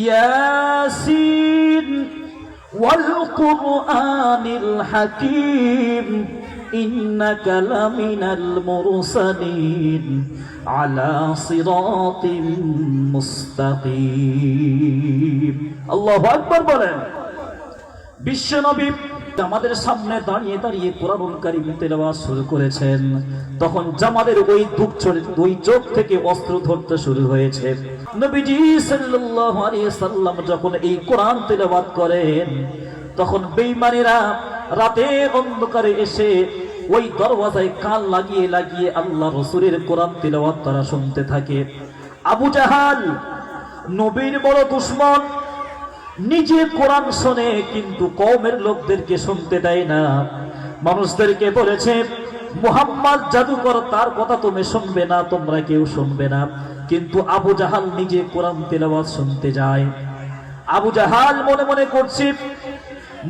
ইয়াসিন ওয়াল কুরআনিল হাকীম ইন্নাকা লামিনাল মুরসালিন আলা সিরাতিম মুস্তাকিম। আল্লাহু আকবার বলেন। বিশ্বনবী আমাদের সামনে দাঁড়িয়ে দাঁড়িয়ে কোরআনুল কারীম তেলাওয়াত শুরু করেছেন। তখন জামাদের ওই চোখ থেকে অস্ত্র ধরতে শুরু হয়েছে। নবীজি সাল্লাল্লাহু আলাইহি সাল্লাম যখন এই কোরআন তেলাওয়াত করেন, তখন বেঈমানেরা রাতের অন্ধকারে এসে ওই দরওয়াজায় কান লাগিয়ে লাগিয়ে আল্লাহ রাসূলের কোরআন তেলাওয়াত তারা শুনতে থাকে। আবু জাহাল নবীর বড় দুশমন, নিজে কোরআন শোনে কিন্তু কওমের লোকদেরকে শুনতে দেয় না। মানুষদেরকে বলেছে মুহাম্মদ জাদুকর, তার কথা তুমি শুনবে না, তোমরা কেউ শুনবে না। কিন্তু আবু জাহাল নিজে কোরআন তেলাওয়াত শুনতে যায়। আবু জাহাল মনে মনে করছে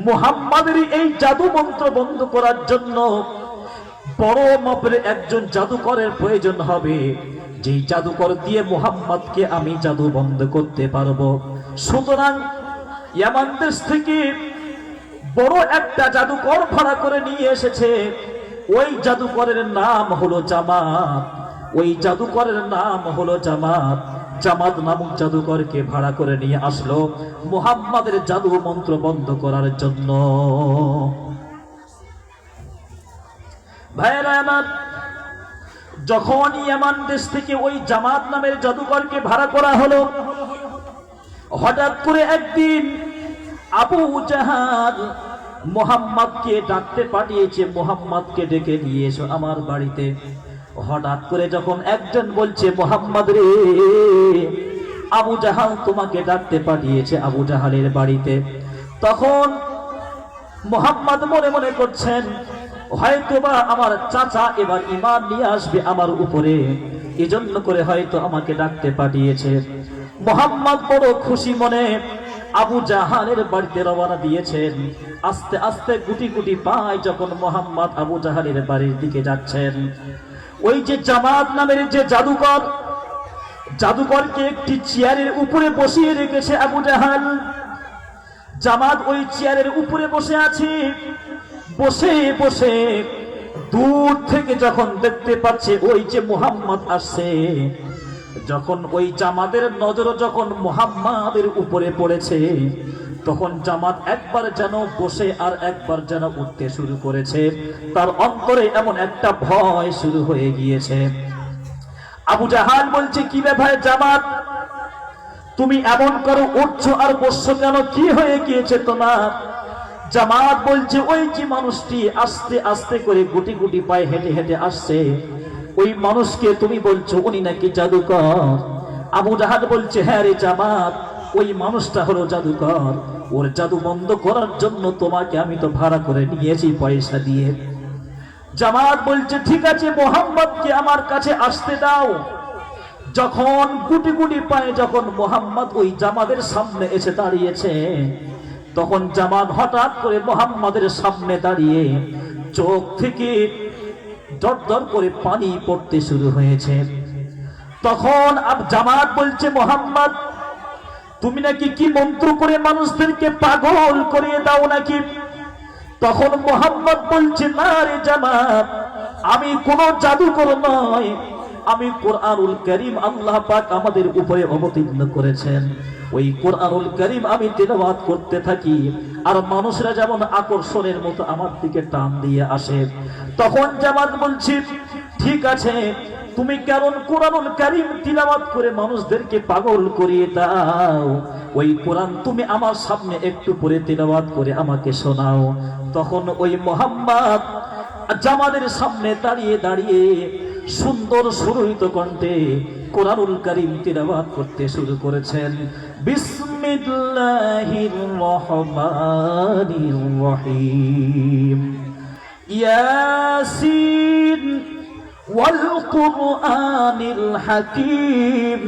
মুহাম্মাদের এই জাদু মন্ত্র বন্ধ করার জন্য বড় মাপের একজন জাদুকরের প্রয়োজন হবে, যেই জাদুকর দিয়ে মুহাম্মদকে আমি জাদু বন্ধ করতে পারবো। সুতরাং ইয়ামান দেশ থেকে বড় একটা জাদুকর ভাড়া করে নিয়ে এসেছে। ওই জাদুকরের নাম হলো জামাত। ওই জাদুকরের নাম হলো জামাত। জামাত নামক জাদুকরকে ভাড়া করে নিয়ে আসলো মুহাম্মাদের জাদু মন্ত্র বন্ধ করার জন্য। ভাইরা আমার, যখন ইয়ামান দেশ থেকে ওই জামাত নামের জাদুকরকে ভাড়া করা হলো, হঠাৎ করে একদিন আবু জাহাল মুহাম্মদকে ডাকতে পাঠিয়েছে, মুহাম্মদকে ডেকে নিয়ে এসো আমার বাড়িতে। হঠাৎ করে যখন একজন বলছে মুহাম্মদ রে, আবু জাহাল তোমাকে ডাকতে পাঠিয়েছে আবু জাহালের বাড়িতে, তখন মুহাম্মদ মনে মনে করছেন হয়তোবা আমার চাচা এবার ঈমান নিয়ে আসবে আমার উপরে, এজন্য করে হয়তো আমাকে ডাকতে পাঠিয়েছে। মুহাম্মদ বড় খুশি মনে আবু জাহালের বাড়িতে রওনা দিয়েছেন। আস্তে আস্তে গুটি গুটি পায় যখন মুহাম্মদ আবু জাহালের বাড়ির দিকে যাচ্ছেন, ওই যে জামাত নামের যে জাদুকরকে একটি চেয়ারের উপরে বসিয়ে রেখেছে আবু জাহাল। জামাত ওই চেয়ারের উপরে বসে আছে। বসে বসে দূর থেকে যখন দেখতে পাচ্ছে ওই যে মুহাম্মদ আসছে, যখন ওই জামাতের নজর যখন মুহাম্মাদের উপরে পড়েছে, তখন জামাত একবার যেন বসে আর একবার যেন উঠতে শুরু করেছে। তার অন্তরে এমন একটা ভয় শুরু হয়ে গিয়েছে। আবু জাহাল বলছে কি ব্যাপার জামাত, তুমি এমন করো, উঠছো আর বসছো কেন, কি হয়ে গিয়েছে তোমার? জামাত বলছে ওই যে মানুষটি আস্তে আস্তে করে গুটি গুটি পায়ে হেঁটে হেঁটে আসছে, ওই মানুষকে তুমি বলছো উনি নাকি জাদুকর। আবু জাহাল বলছে হ্যাঁ রে জামাত, ওই মানুষটা হলো জাদুকর, ওর জাদু বন্ধ করার জন্য তোমাকে আমি তো ভাড়া করে নিয়েছি পয়সা দিয়ে। জামাত বলছে ঠিক আছে, মুহাম্মদকে আমার কাছে আসতে দাও। যখন গুটি গুটি পায়ে যখন মুহাম্মদ ওই জামাতের সামনে এসে দাঁড়িয়েছে, তখন জামাত হঠাৎ করে মুহাম্মদের সামনে দাঁড়িয়ে চোখ থেকে দর দর করে পানি পড়তে শুরু হয়েছে। তখন জামাত বলছে মুহাম্মদ, তুমি নাকি কি মন্ত্র করে মানুষদেরকে পাগল করিয়ে দাও নাকি? তখন মুহাম্মদ বলছে না রে জামাত, আমি কোন জাদুকর নয়, আমি কোরআনুল কারীম আল্লাহ পাক আমাদের উপরে অবতীর্ণ করেছেন, ওই কোরআনুল কারীম আমি তেলাওয়াত করতে থাকি আর মানুষরা যেমন আকর্ষণের মতো আমার দিকে টান দিয়ে আসে। তখন জামাত বলছি ঠিক আছে, তুমি কারণ কোরআনুল কারীম তিলাওয়াত করে মানুষদেরকে পাগল করিয়ে দাও, ওই কোরআন তুমি আমার সামনে একটু পরে তিলাওয়াত করে আমাকে শোনাও। তখন ওই মুহাম্মদ জামাতের সামনে দাঁড়িয়ে দাঁড়িয়ে সুন্দর সুরহিত কণ্ঠে কোরআনুল কারীম তিলাওয়াত করতে শুরু করেছেন। বিসমিল্লাহির রহমানির রহিম, ইয়াসিন ওয়াল কুরআনিল হাকীম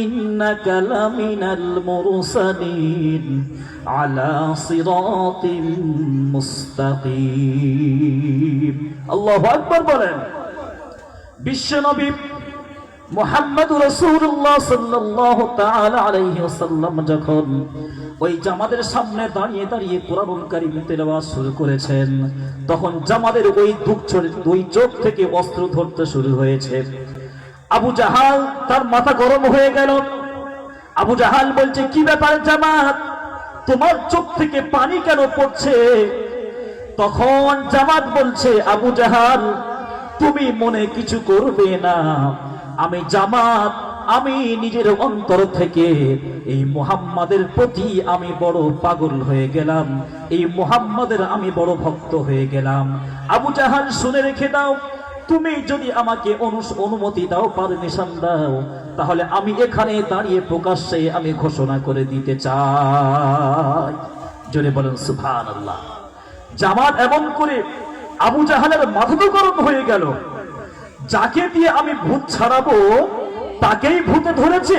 ইন্নাকা লামিনাল মুরসালিন আলা সিরাতিম মুস্তাকিম। আল্লাহু আকবার বলেন। বিশ্বনবী মুহাম্মদুর রাসূলুল্লাহ সাল্লাল্লাহু তাআলা আলাইহি ওয়াসাল্লাম যখন ওই জামাতের সামনে দাঁড়িয়ে দাঁড়িয়ে কোরআনুল কারীম তেলাওয়াত শুরু করেছেন, তখন জামাতের ওই দুই চোখ থেকে অস্ত্র ধরতে শুরু হয়েছে। আবু জাহাল তার মাথা গরম হয়ে গেল। আবু জাহাল বলছে, কি ব্যাপার জামাত, তোমার চোখ থেকে পানি কেন পড়ছে? তখন জামাত বলছে, আবু জাহাল তুমি মনে কিছু করবে না, আমি জামাত, আমি নিজের অন্তর থেকে এই মুহাম্মাদের প্রতি আমি বড় পাগল হয়ে গেলাম, এই মুহাম্মাদের আমি বড় ভক্ত হয়ে গেলাম। আবু জাহাল শুনে রেখে দাও, তুমি যদি আমাকে অনুমতি দাও, পারমিশন দাও, তাহলে আমি এখানে দাঁড়িয়ে প্রকাশ্যে আমি ঘোষণা করে দিতে চাই। জোরে বলেন সুবহানাল্লাহ। জামাত এমন করে আবু জাহালের মাথা তো গরম হয়ে গেল, যাকে দিয়ে আমি ভূত ছাড়াবো তাকেই ভূতে ধরেছে।